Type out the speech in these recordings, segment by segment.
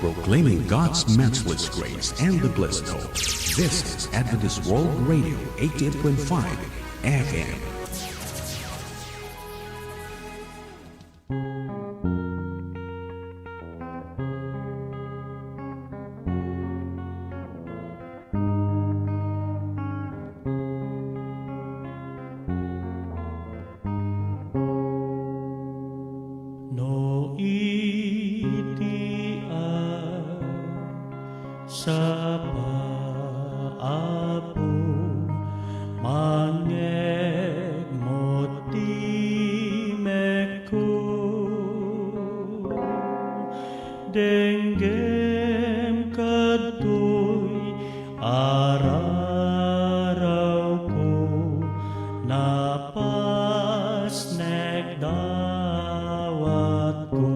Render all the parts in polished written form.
proclaiming God's matchless grace and the blessed hope. This is Adventist World Radio, 88.5 FM. Sa paapo mangeg motimeku denggem kadoy araraw ko napas nagdawat ko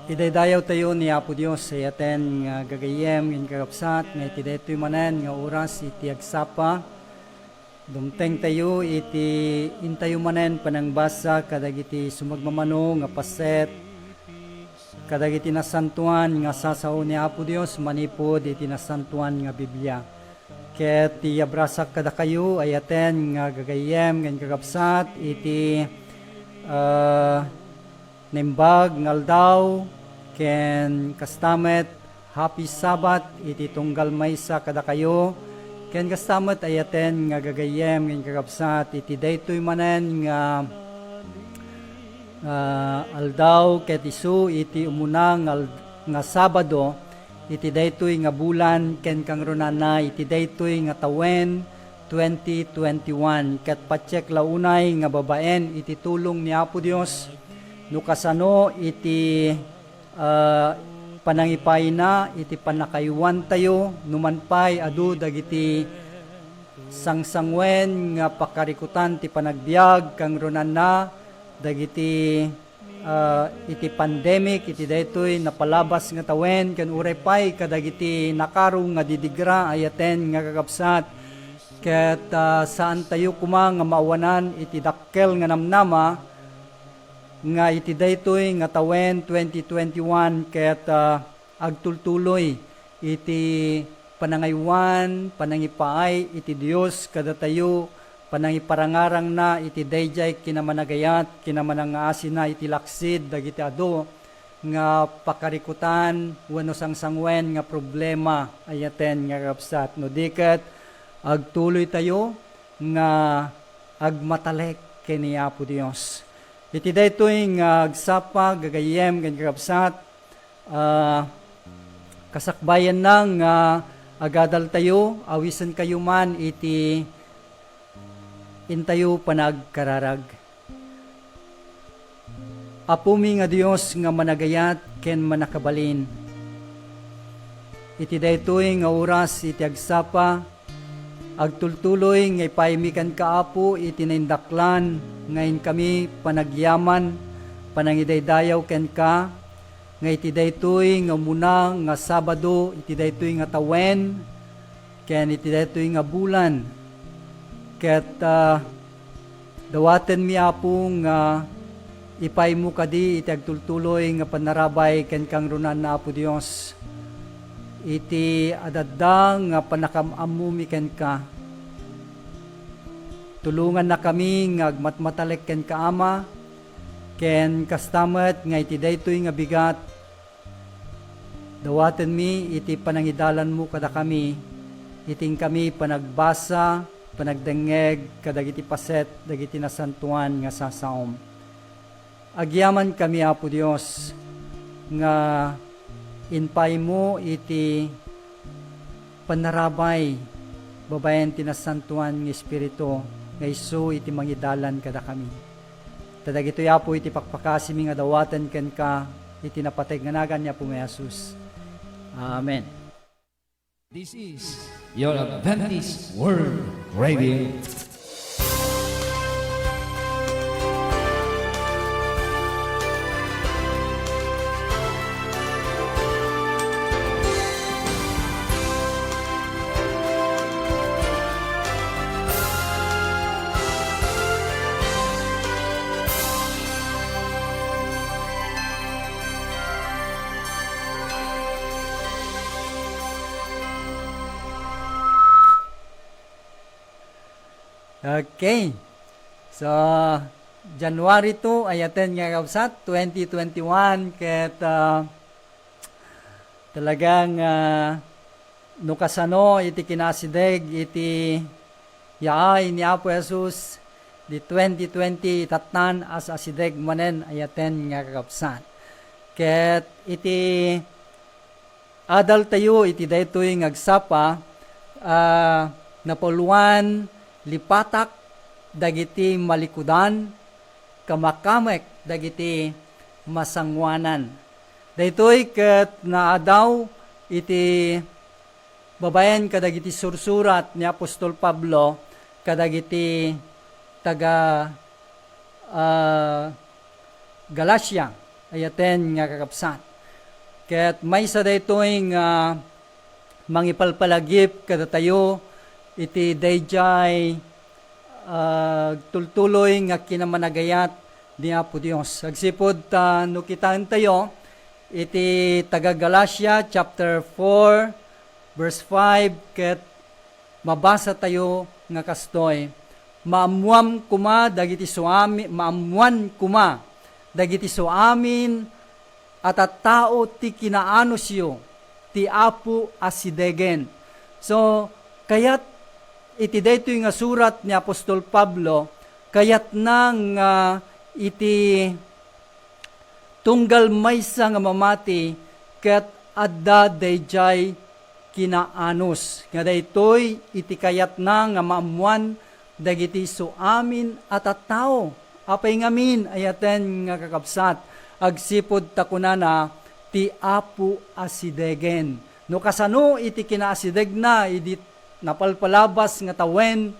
Idaydayaw tayo ni Apo Dios sa yaten nga gagayem ng kakapsat nga iti daytoy manen nga oras iti agsapa dumteng tayo iti intayo manen panangbasa kadagiti sumagmamano nga paset kadagiti nasantuan nga sasao ni Apo Dios manipod iti nasantuan nga Biblia ket ti abrasak kada kayo ayaten nga gagayem ng kakapsat iti nimbag ngaldaw ken kastamet happy Sabbath iti tunggal maysa kada kayo ken kastamet ayaten nga gagayem ken kakabsat iti daytoy manen nga aldaw ket isu iti umunang nga Sabado iti daytoy nga bulan ken kangrunana iti daytoy nga tawen 2021 ket patsek launay nga babaen iti tulong ni Apo Dios no kasano iti panangipay na iti panakayuan tayo numanpay adu dagiti sangsangwen nga pakarikutan ti panagbiag kang runan na dagiti iti pandemic iti daytoy napalabas nga tawen ken uray pay kadagiti nakarong nga didigra ayaten nga kakabsat ket saan tayo kuma nga maawanan iti dakkel nga namnama nga iti daytoy nga tawen 2021 ket agtultuloy iti panangaywan panangipaay iti Dios kada tayo panangiparangarang na iti dayjay kinamanagayat kinamanangaasi na iti laksid dagiti adu nga pakarikutan wenno sangsangwen nga problema ayaten nga kapsat no diket agtuloy tayo nga agmatalek kini Apo Dios. Iti daytoy nga agsapa gagayem ken kakabsat kasakbayan nang agadal tayo awisen kayo man iti intayo panagkararag. Apumi nga Dios nga managayat ken manakabalin. Iti daytoy nga oras iti agsapa agtultuloy nga ipaymikan kaapo iti naindaklan ngayon kami panagyaman panangidaydayaw ken ka nga iti daytoy nga muna nga Sabado iti daytoy nga tawen ken iti daytoy nga bulan ket dawaten mi Apo nga ipay mo kadi iti agtultuloy nga panarabay ken kang runan na Apo Dios iti adadda nga panakamamu mi ken ka tulungan na kami nga agmatmatalek ken ka Ama ken kastamet nga iti daytoy nga bigat dawaten mi iti panangidalan mo kada kami iting kami panagbasa panagdengeg kadagiti paset dagiti nasantuan nga sasaom agyaman kami Apo Dios nga inpay mo iti panarabay babayan tinasantuan ng Espiritu nga isu iti mangidalan kada kami. Tadagito yapo iti pakpakasimi nga dawatan ken ka iti napateg nga nagan niya po may Jesus. Amen. This is your Adventist World Radio. Okay. So, January 2, ayaten nga kabsat, 2021, ket talagang no kasano iti kinasideg, iti yaay ni Apo Jesus, di 2020 itatnan as asideg manen ayaten nga kakabsat. Ket iti adal tayo, iti daytoy ngagsapa, napuluan, lipatak, dagiti malikudan, kamakamek, dagiti masangwanan. Daytoy ket naadaw iti babayen kadagiti sursurat ni Apostol Pablo kadagiti taga Galacia, ayaten nga kakabsat. Ket maysa daytoy nga mangipalpalagip kada tayo iti dayjay tultuloy nga kinamanagayat ni Apo Dios. Agsipod no kitaan tayo iti taga Galacia chapter 4 verse 5 ket mabasa tayo nga kastoy. Maamuan kuma dagiti suamin at tao ti kinaanusyo ti Apo asidegen. So kayat iti daytoy nga surat ni Apostol Pablo, kayat nang iti tunggal maysa nga mamati ket adda dayjay kinaanos. Nga daytoy iti kayat na nga maamuan dagiti suamin at tao. Apay ngamin ayaten nga kakabsat, agsipod takunana ti Apo asidegen. No kasano iti kinaasideg na, iti napalpalabas nga tawen,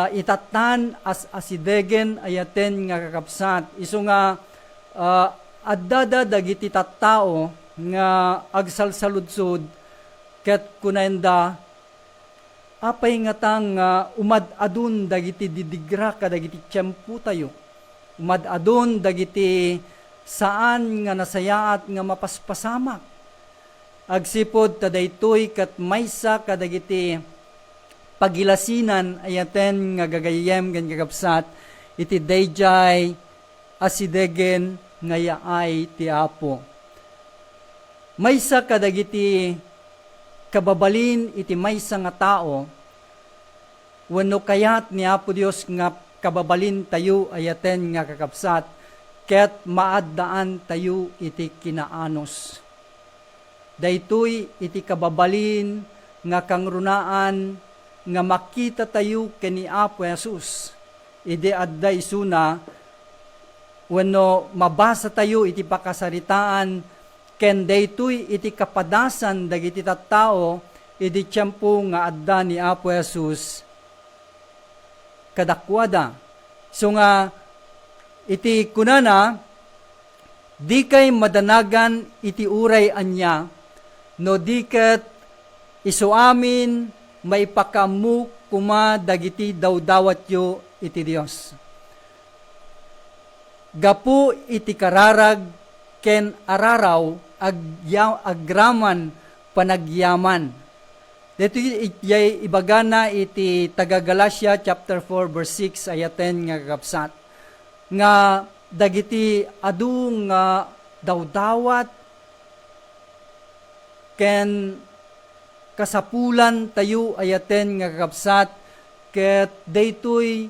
itatan as asidegen ayaten nga kakabsat. Isu nga addada dagiti tattao nga agsalsaludsod ket kunenda apay nga tang umad-adun dagiti didigra kadagiti tiyempo tayo. Umad-adun dagiti saan nga nasayaat nga mapaspasamak. Agsipod tadaytoy ket maysa kadagiti pagilasinan ayaten nga gagayem ken kakabsat iti dayjay asidegen nga yaay ti Apo. Maysa kadagiti kababalin iti maysa nga tao wenno kayat ni Apo Dios nga kababalin tayo ayaten nga kakabsat ket maaddaan tayo iti kinaanos. Daytoy iti kababalin nga kangrunaan nga makita tayo ken ni Apo Jesus. Ide adda isuna wenno mabasa tayo iti pakasaritaan ken daytoy iti kapadasan dagiti tattao iti tiyempo nga adda ni Apo Jesus kadakwada. So nga iti kunana di kay madanagan iti uray anya no diket isuamin maipakamu kuma dagiti dawdawat yo iti Dios. Gapu iti kararag ken araraw agraman panagyaman. Dito ibagana iti taga Galacia chapter 4 verse 6 ayaten nga kakabsat. Nga dagiti adu nga dawdawat ken kasapulan tayo ayaten nga kakabsat ket daytoy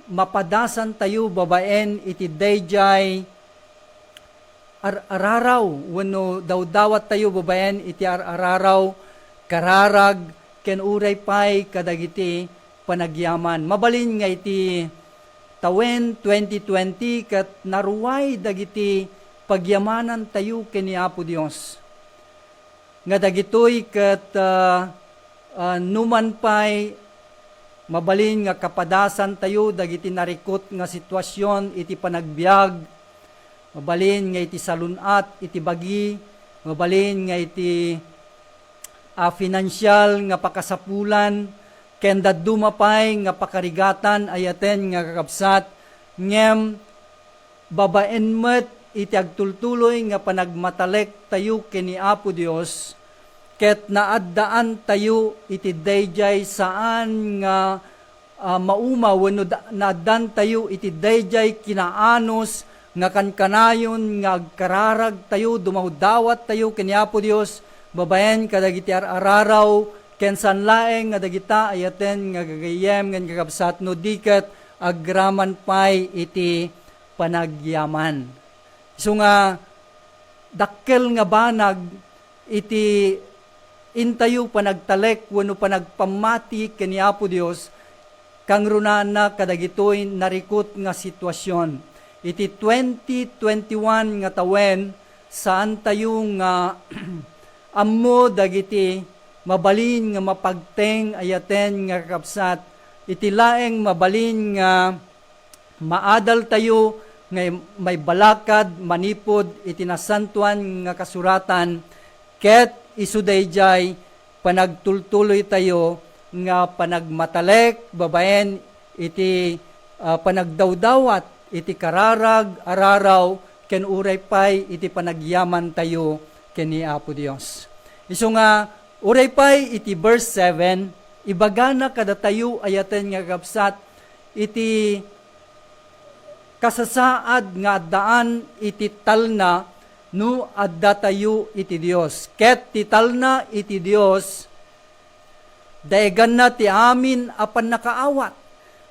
mapadasan tayo babaen iti dayjay araraw wenno dawdawat tayo babaen iti araraw kararag ken uray pay kadagiti panagyaman. Mabalin nga iti tawen 2020 ket naruway dagiti pagyamanan tayo ken ni Apo Dios. Nga dagitoy ket numan pay mabalin nga kapadasan tayo dagiti narikot nga sitwasyon iti panagbiag, mabalin nga iti salunat iti bagi, mabalin nga iti financial nga pakasapulan, ken dadumapay nga pakarigatan ayaten nga kakabsat, ngem babaen met iti agtultuloy nga panagmatalek tayo ken ni Apo Dios, ket naaddaan tayo iti dayjay saan nga mauma wenno nadan tayo iti dayjay kinaanos nga kankanayon nga agkararag tayo dumahudawat tayo ken Apo Dios babaen kadagiti araraw ken sanlaeng nga dagita ayaten nga gagayem ngem kakabsat no diket agraman pay iti panagyaman. So nga dakkel nga banag iti intayo panagtalek wenno panagpamati ken Apo Dios kang runana kadagitoy narikot nga sitwasyon. Iti 2021 nga tawen saan tayo nga ammo dagiti mabalin nga mapagteng ayaten nga kakabsat iti laeng mabalin nga maadal tayo nga may balakad manipod iti nasantuan nga kasuratan ket isudayjay panagtultuloy tayo nga panagmatalek babaen iti panagdawdawat iti kararag araraw ken uray pay iti panagyaman tayo ken ni Apo Dios. Isu nga uray pay iti verse 7 ibagana kada tayo ayaten nga kakabsat iti kasasaad nga addaan iti talna no adda tayo iti Dios. Ket ti talna iti Dios daegan na ti amin apan nakaawat.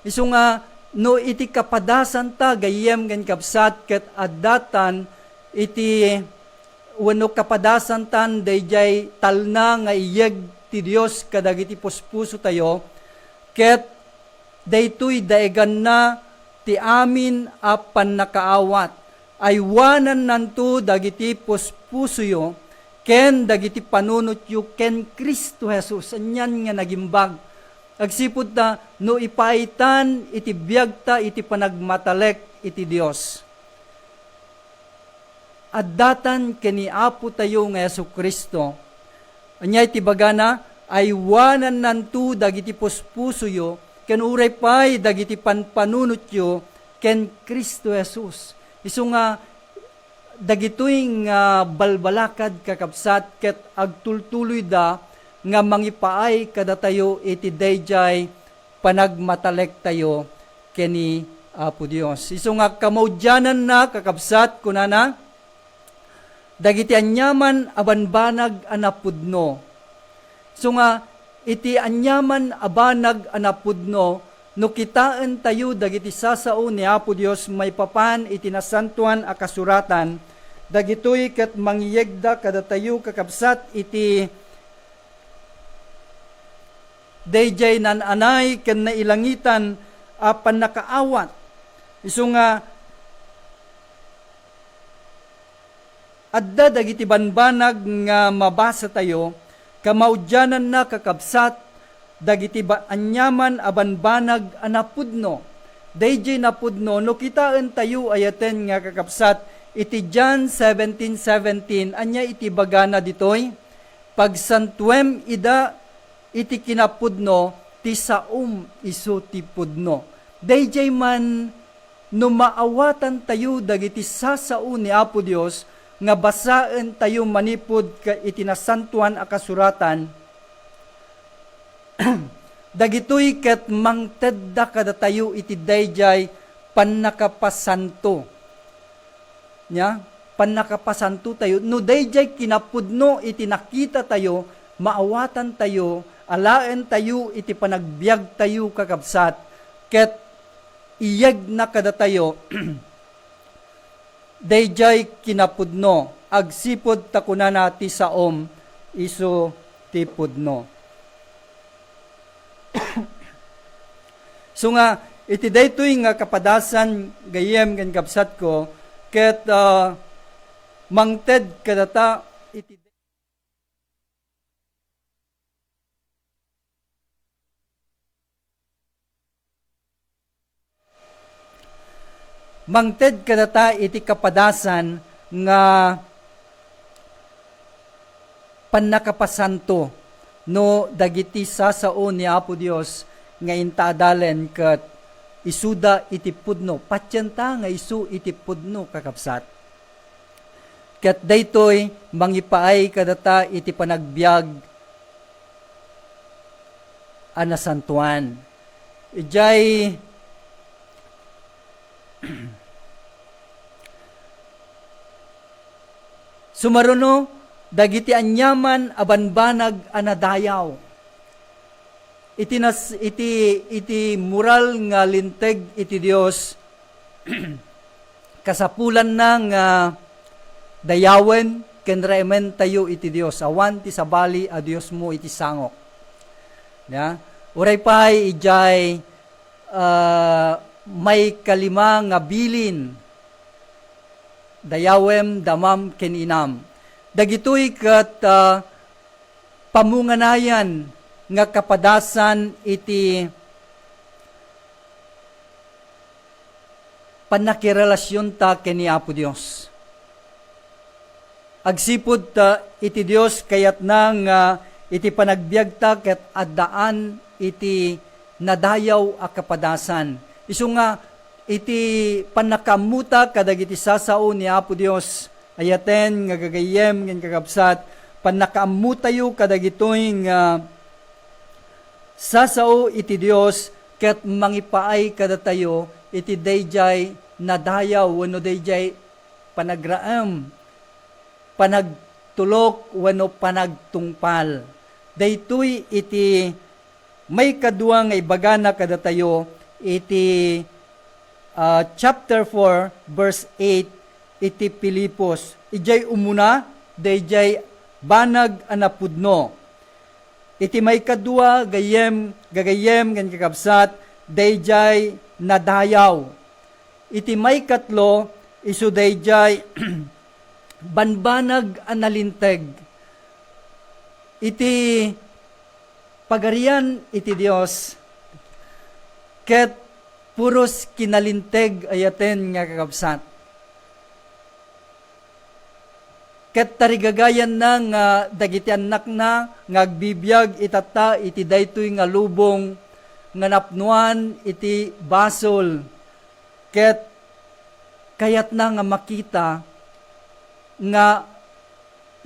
Isu nga no iti kapadasan ta gayem ken kapsat ket addatan iti wenno kapadasan tan dayjay talna nga iyeg ti Dios kadagiti puspuso tayo ket daytoy daegan na ti amin apan nakaawat ay wanan nanto dagiti puspusoyo ken dagiti panunotyo ken Kristo Jesus anyan nga nagimbag agsipud ta no ipaitan iti biag ta iti panagmatalek iti Dios addatan ken ni Apo tayo nga Jesucristo anyay ti bagana ay wanan nanto dagiti puspusoyo ken uray pay dagiti panpanunotyo ken Kristo Jesus. Isu nga dagitoy nga balbalakad kakabsat ket agtultuloy da nga mangipaay kada tayo iti dayjay panagmatalek tayo ken ni Apo Dios. Isu nga kamawdyanan na kakabsat kunana dagiti anyaman abanbanag anapudno. So nga iti anyaman abanag anapudno no kitaan tayo dagiti sasao ni Apo Dios may papan iti nasantuan a kasuratan dagitoy ket mangyegda kada tayo kakabsat iti dayjay nananay ken nailangitan apan nakaawat. Isu nga adda dagiti banbanag nga mabasa tayo kamawdyanan na kakabsat dagiti anyaman abanbanag anapudno. Dayjay napudno no kitaan tayo ayaten nga kakabsat iti John 17:17 anya iti bagana ditoy pagsantuem ida iti kinapudno ti saum isu ti pudno. Dayjay man no maawatan tayo dagiti sasao ni Apo Dios nga basaen tayo manipod ka iti nasantuan a kasuratan dagitoy ket mangtedda kada tayo iti dayjay pannakapasanto. Nya, pannakapasanto tayo. No dayjay kinapudno iti nakita tayo, maawatan tayo, alaen tayo iti panagbiag tayo kakabsat, ket iyag na kada tayo dayjay kinapudno, agsipod takunana ti saom isu ti pudno. So nga, iti daytoy nga kapadasan gayem ken kapsat ko, ket mangted kadata iti mangted kadata iti kapadasan nga pannakapasanto no dagiti sasao ni Apo Dios nga intadalen ket isuda iti pudno patyenta nga isu iti pudno kakabsat ket daytoy mangipaay kadata iti panagbiag anasantuan ijay sumaruno dagiti anyaman abanbanag anadayaw. Iti moral nga linteg iti Dios kasapulan na nga dayawen ken remen tayo iti Dios awan ti sabali a Dios mo iti sangok. Ya, uray pay ijay may kalima nga bilin dayawem damam ken inam. Dagitoy ket pamunganayan nga kapadasan iti panakirelasyon ta ken ni Apo Dios. Agsipud ta iti Dios kayat nang iti panagbiag ta ket addaan iti nadayaw a kapadasan. Isu nga iti panakamuta kadagiti sasao ni Apo Dios ayaten nga gagayem ngem kakabsat panakaamutayo kadagitoy nga sasao iti Dios ket mangipaay kadatayo iti dayjay nadayaw wenno dayjay panagraam panagtulok wenno panagtungpal. Daytoy iti may kadua nga ibagana kadatayo iti chapter 4 verse 8 iti Pilipos. Ijay umuna dayjay banag anapudno. Iti may kadua gagayem ngem kakabsat dayjay nadayaw. Iti may katlo isu dayjay banbanag analinteg. Iti pagarian iti Dios ket puros kinalinteg ayaten nga kakabsat. Ket tarigagayan na nga dagiti anak na nga agbibiyag itata iti daytoy nga lubong nga napnuan iti basol. Ket kayat na nga makita nga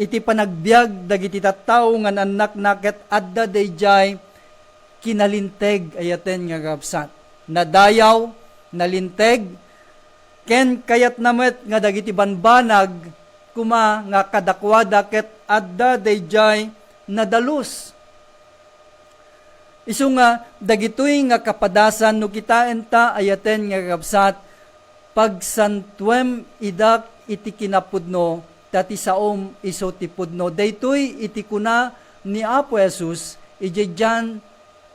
iti panagbiag dagiti tattao nga anak na ket adda dayjay kinalinteg ayaten nga kakabsat. Nadayaw, nalinteg, ken kayat namet nga dagiti banbanag kuma nga kadakwada ket adda dayjay nadalus. Isu nga dagitoy nga kapadasan no kitaen ta ayaten nga kakabsat pagsantuem idak iti kinapudno dati saom iso ti pudno. Daytoy iti kuna ni Apo Jesus iti John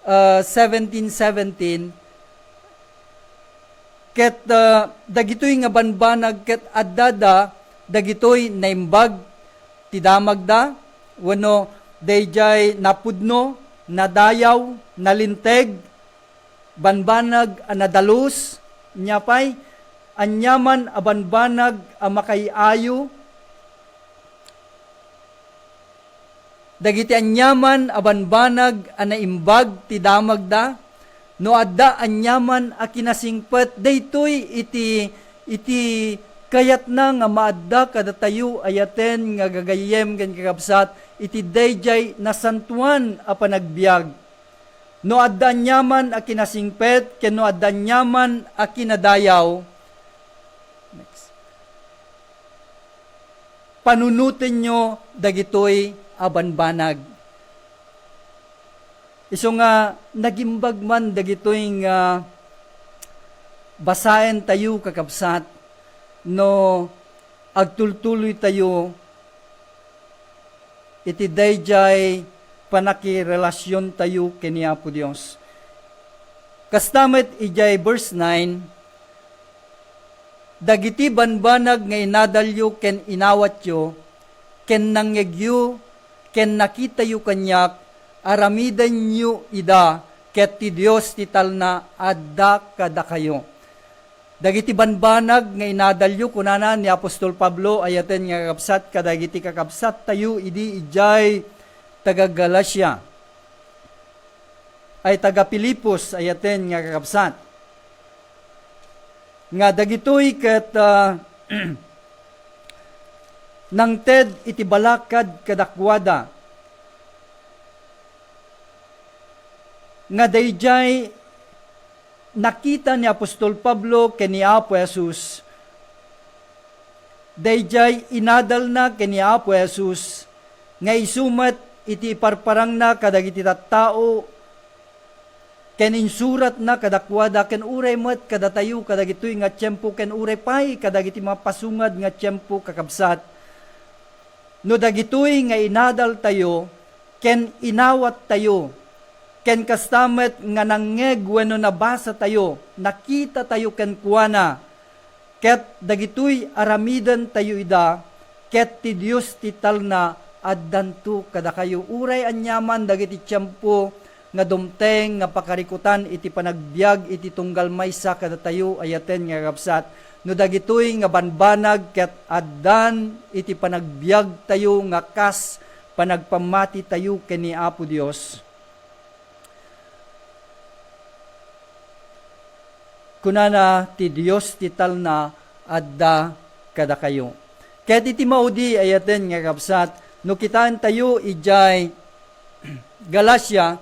17:17 ket dagitoy nga banbanag ket addada dagitoy naimbag ti damagda wenno dayjay napudno nadayaw nalinteg banbanag a nadalus nyapay anyaman a banbanag a makayayo dagiti anyaman a banbanag a naimbag ti damagda no adda anyaman a kinasingpet daytoy iti kayat na nga maadda kadatayo ayaten nga gagayem ken kakabsat iti dayjay nasantuan a panagbiag. No adda anyaman a kinasingpet ken no adda anyaman a kinadayaw. Next. Panunutin nyo dagitoy a banbanag. Isu nga nagimbag man dagitoy nga basaen tayo kakabsat no agtultuloy tayo iti dayjay panakirelasyon tayo kini Apo Dios. Kastamet ijay verse 9 dagiti banbanag nga inadalyo ken inawatyo ken nangyegyo ken nakitayo kanyak aramidan nyo ida ket ti Dios ti talna adda kada kayo. Dagiti banbanag nga inadalyo kunana ni Apostol Pablo ayaten nga kakabsat kadagiti kakabsat tayo idi ijay taga Galacia ay taga Pilipos ayaten nga kakabsat nga dagitoy ket nang ted iti balakad kadakwada nga dayjay nakita ni Apostol Pablo ken ni Apo Jesus, dayjay inadal na ken ni Apo Jesus, nga isumat iti iparparang na kadagiti tattao, ken insurat na kadakwada ken uray met kadatayo kadagitoy nga tiyempo ken uray pay kadagiti mga pasungad nga tiyempo kakabsat. No dagitoy nga inadal tayo ken inawat tayo ken kastamet nga nangeg wenno nabasa tayo, nakita tayo ken kuana, ket dagitoy aramidan tayo ida, ket ti Dios ti talna addanto kada kayo uray anyaman dagiti tiyempo nga dumteng nga pakarikutan iti panagbiag iti tunggal maysa kada tayo ayaten nga kapsat. No dagitoy nga banbanag ket addan iti panagbiag tayo nga kas panagpamati tayo ken ni Apo Dios. Kunana ti Dios ti talna adda kada kayo. Ket iti maudi ayaten nga kapsat, no kitaan tayo ijay Galacia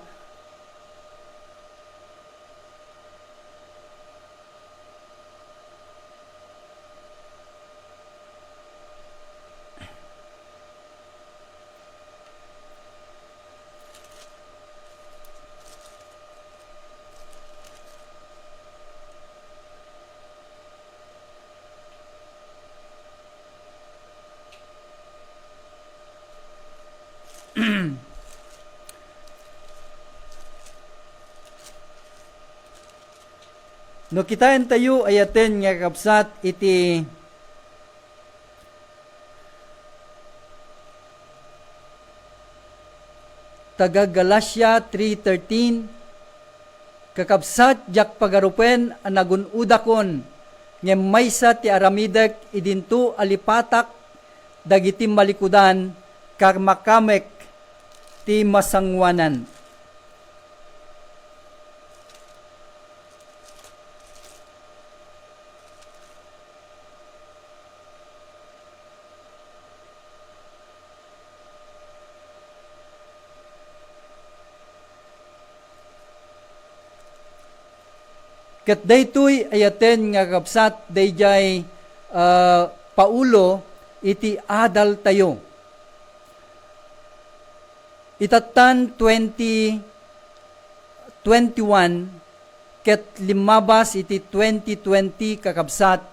no kitain tayo ayaten nga kapsat iti taga Galacia 3:13, kakabsat jak pagarupen ang nagunudakon ngem maysa ti aramidek idinto alipatak dagiti malikudan karmakamek ti masangwanan. Ket daytoy ayaten nga kapsat dayjay Paulo iti adal tayo. Itatan 20:21 ket limabas iti 20:20 kakabsat.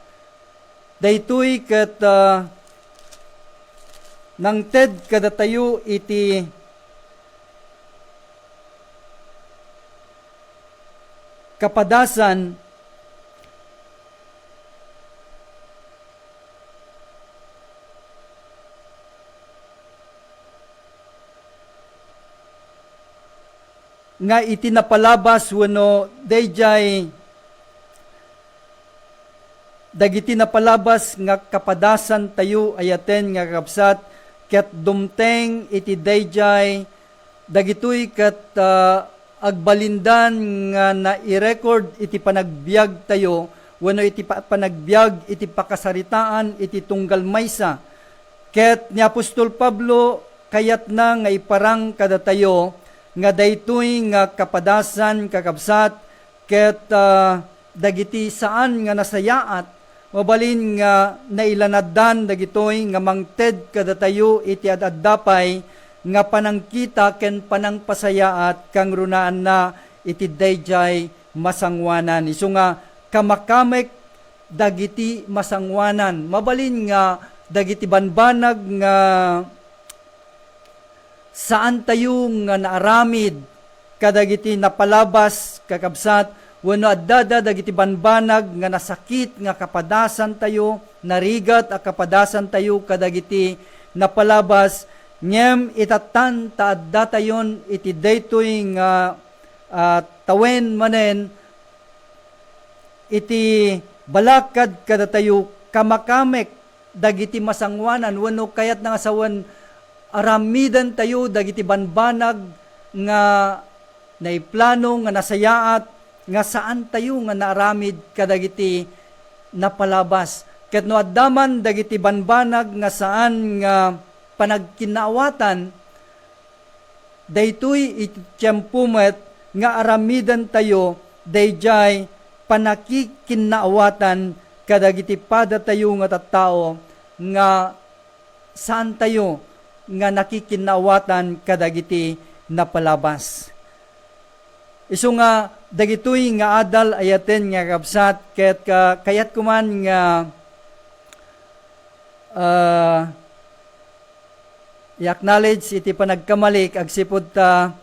Daytoy ket nangted kada tayo iti kapadasan nga itinapalabas wenno dayjay dagiti napalabas nga kapadasan tayo ayaten nga kapsat ket dumteng iti dayjay dagitoy ket agbalindan nga na-i-record iti panagbiag tayo wenno iti panagbiag iti pakasaritaan iti tunggal maysa. Ket ni Apostol Pablo kayat na nga iparang kada tayo nga daytoy nga kapadasan kakabsat ket dagiti saan nga nasayaat mabalin nga nailanaddan dagitoy nga mangted kada tayo iti adaddapay nga panangkita ken panangpasayaat kang runaan na iti dayjay masangwanan. Isu nga kamakamek dagiti masangwanan. Mabalin nga dagiti banbanag nga saan tayo nga naaramid kadagiti napalabas kakabsat wenno addada dagiti banbanag nga nasakit nga kapadasan tayo, narigat a kapadasan tayo kadagiti napalabas ngem itatan taadda tayon iti daytoy nga tawen manen iti balakad kada tayo kamakamek dagiti masangwanan wenno kayat nga asawan aramidan tayo dagiti banbanag nga naiplano nga nasayaat nga saan tayo nga naaramid kadagiti napalabas ket no addaman dagiti banbanag nga saan nga panagkinaawatan daytoy iti tiyempo met nga aramidan tayo dayjay panakikinaawatan kadagiti pada tayo nga tattao nga saan tayo nga nakikinaawatan kadagiti napalabas. Isu nga dagitoy nga adal ayaten nga kabsat kayat kuman nga i-acknowledge iti panagkamalik agsipud ta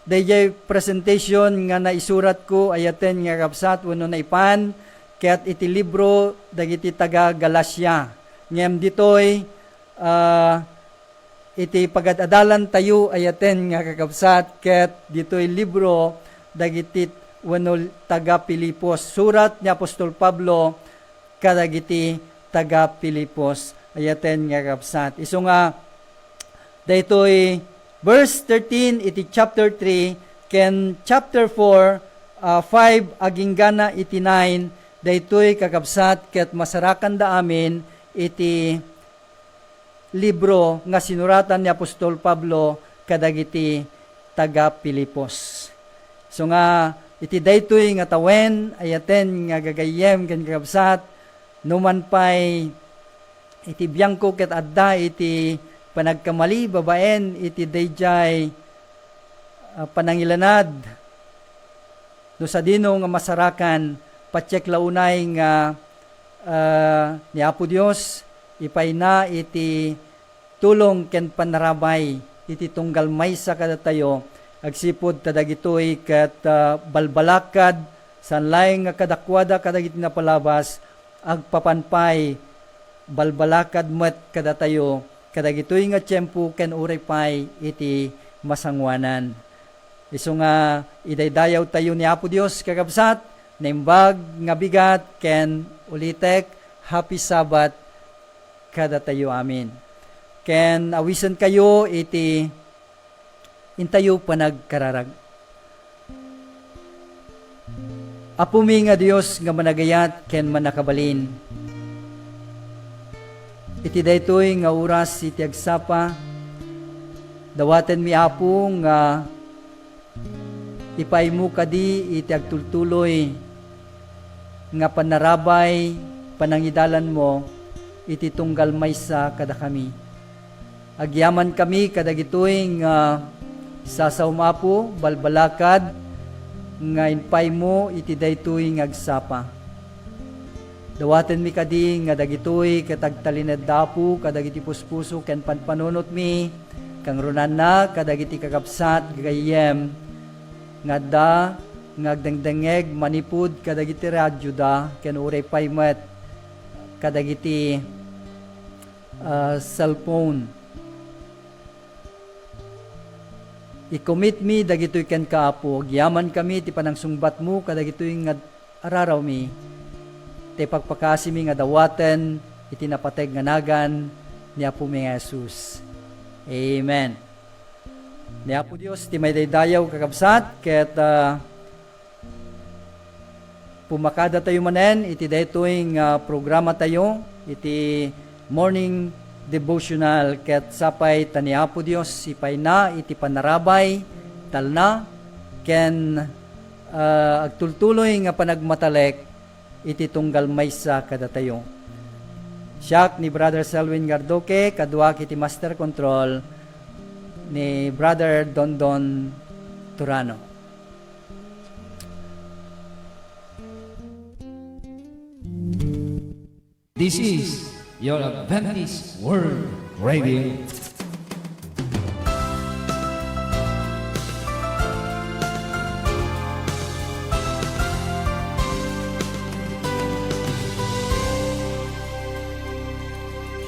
dayjay presentation nga naisurat ko ayaten nga kabsat wenno naipan ket iti libro dagiti taga Galacia ngem ditoy iti pagad-adalan tayo ayaten nga kakabsat ket ditoy libro dagiti wenno taga Pilipos surat ni Apostol Pablo kadagiti taga Pilipos ayaten nga kakabsat isu nga daytoy verse 13 iti chapter 3 ken chapter 4 5 aging gana iti 9 daytoy kakabsat ket masarakan da amin iti libro nga sinuratan ni Apostol Pablo kadagiti taga Pilipos. So nga iti daytoy nga tawen ayaten nga gagayem ken kakabsat numan pay iti biyangko ket adda iti panagkamali babaen iti dayjay panangilanad no sa dino nga masarakan patsek launay nga ni Apo Dios ipayna iti tulong ken panarabay iti tunggal maysa kadatayo agsipud kadagitoy ket balbalakad sanlay nga kadakwada kadagiti napalabas agpapanpay balbalakad met kadatayo kadagitoy nga tiyempo ken uray pay iti masangwanan. Isu nga idaydayaw tayo ni Apo Dios kakabsat naimbag nga bigat ken ulitek happy Sabbath kadatayo amin. Ken awisen kayo iti intayo panagkararag. Apo mi nga Dios nga managayat ken manakabalin. Iti daytoy nga oras iti agsapa dawaten mi Apo nga ipay mo kadi iti agtultuloy nga panarabay panangidalan mo iti tunggal maysa kada kami. Agyaman kami kadagitoy nga sasaw Apo balbalakad nga inpay mo iti daytoy nga agsapa. Dawaten mi kadi nga dagitoy katagtalined dapu kadagiti puspuso ken panpanunot mi kang runana kadagiti kakabsat gayem nga da nga agdangdangeg manipud kadagiti radyo da ken uray paymet kadagiti cellphone. I-commit mi dagitoy ken kaapo gyaman kami ti panangsungbat mo kadagitoy nga araraw mi ti pagpakasi mi nga dawaten iti napateg nga nagan ni Apo mi nga Jesus. Amen. Ni Apo Dios ti may daydayaw kakabsat ket pumakada tayo manen iti daytoy nga programa tayo iti morning devotional ket sapay tani Apo Dios ipay na iti panarabay talna ken agtultuloy nga panagmatalek iti tunggal maysa kadatayo. Siak ni Brother Selwyn Gardoque kaduak iti Master Control ni Brother Dondon Turano. This is your Adventist World Radio